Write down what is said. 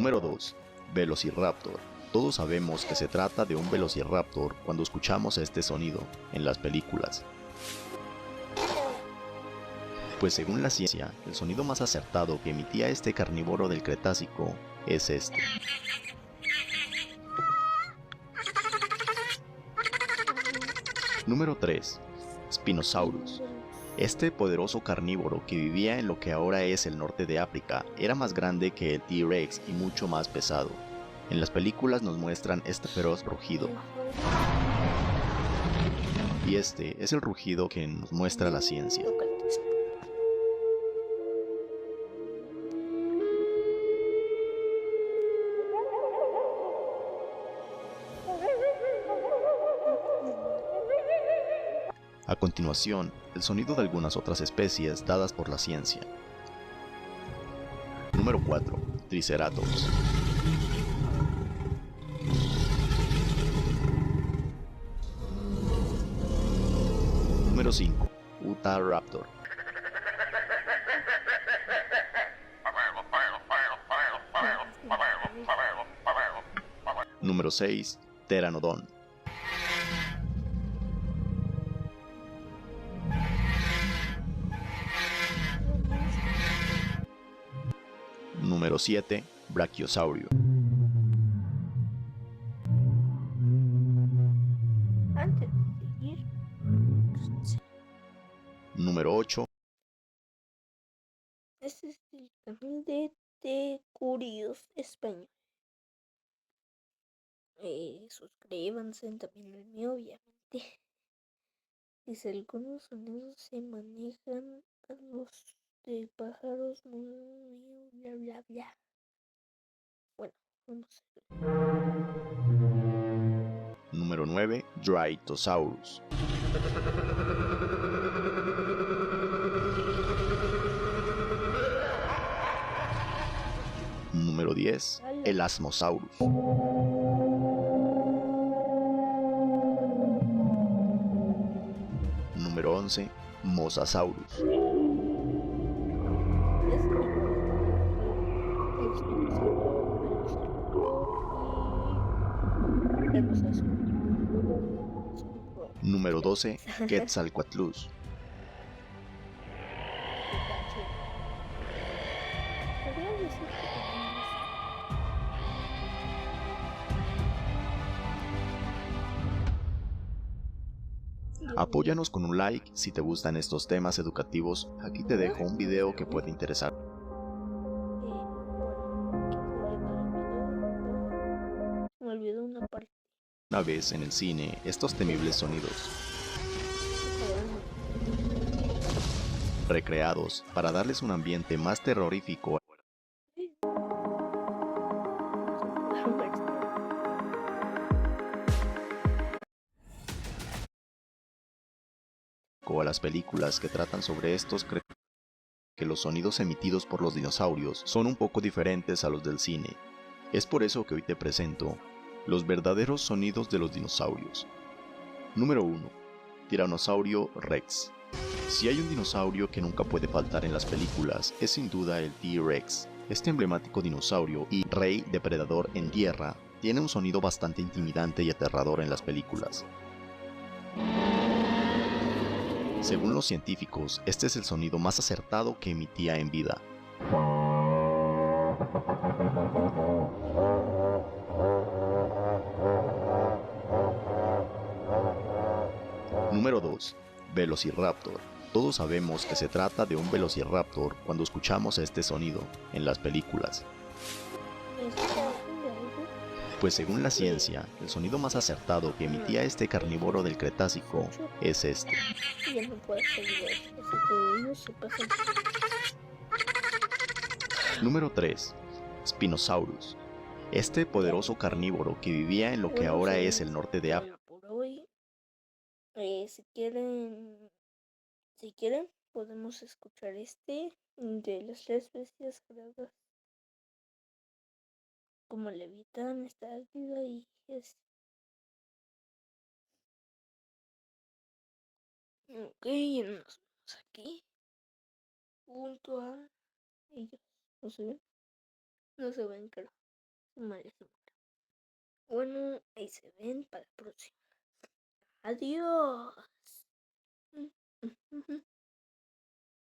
Número 2. Velociraptor. Todos sabemos que se trata de un velociraptor cuando escuchamos este sonido en las películas. Pues según la ciencia, el sonido más acertado que emitía este carnívoro del Cretácico es este. Número 3. Spinosaurus. Este poderoso carnívoro que vivía en lo que ahora es el norte de África era más grande que el T-Rex y mucho más pesado. En las películas nos muestran este feroz rugido. Y este es el rugido que nos muestra la ciencia. A continuación, el sonido de algunas otras especies dadas por la ciencia. Número 4. Triceratops. Número 5. Utahraptor. Número 6. Pteranodon. Número 7. Brachiosaurio. Antes de seguir, Número 8. este es el canal de Te Curios Español. Suscríbanse también el mío, obviamente. Dice, algunos sonidos se manejan a los de pájaros, bla bla bla. Bueno, vamos a ver. Número 9. Drytosaurus. Número 10. Elasmosaurus. Número 11. Mosasaurus. Número 12. Quetzalcoatlus. Apóyanos con un like si te gustan estos temas educativos. Aquí te dejo un video que puede interesar. Me olvidó una parte. Una vez en el cine, estos temibles sonidos recreados para darles un ambiente más terrorífico a las películas que tratan sobre estos que los sonidos emitidos por los dinosaurios son un poco diferentes a los del cine. Es por eso que hoy te presento los verdaderos sonidos de los dinosaurios. Número 1. Tiranosaurio Rex. Si hay un dinosaurio que nunca puede faltar en las películas, es sin duda el T-Rex. Este emblemático dinosaurio y rey depredador en tierra tiene un sonido bastante intimidante y aterrador en las películas. Según los científicos, este es el sonido más acertado que emitía en vida. Número 2. Velociraptor. Todos sabemos que se trata de un velociraptor cuando escuchamos este sonido en las películas. Pues según la ciencia, el sonido más acertado que emitía este carnívoro del Cretácico es este. Número 3. Spinosaurus. Este poderoso carnívoro que vivía en lo que ahora es el norte de África. Por hoy, si quieren, podemos escuchar este de las tres bestias creadas. Como Leviatán, está águila y es. Ok, y nos vemos aquí junto a ellos. ¿No se ven? No se ven, creo. Madre se muera. Bueno, ahí se ven para la próxima. Adiós.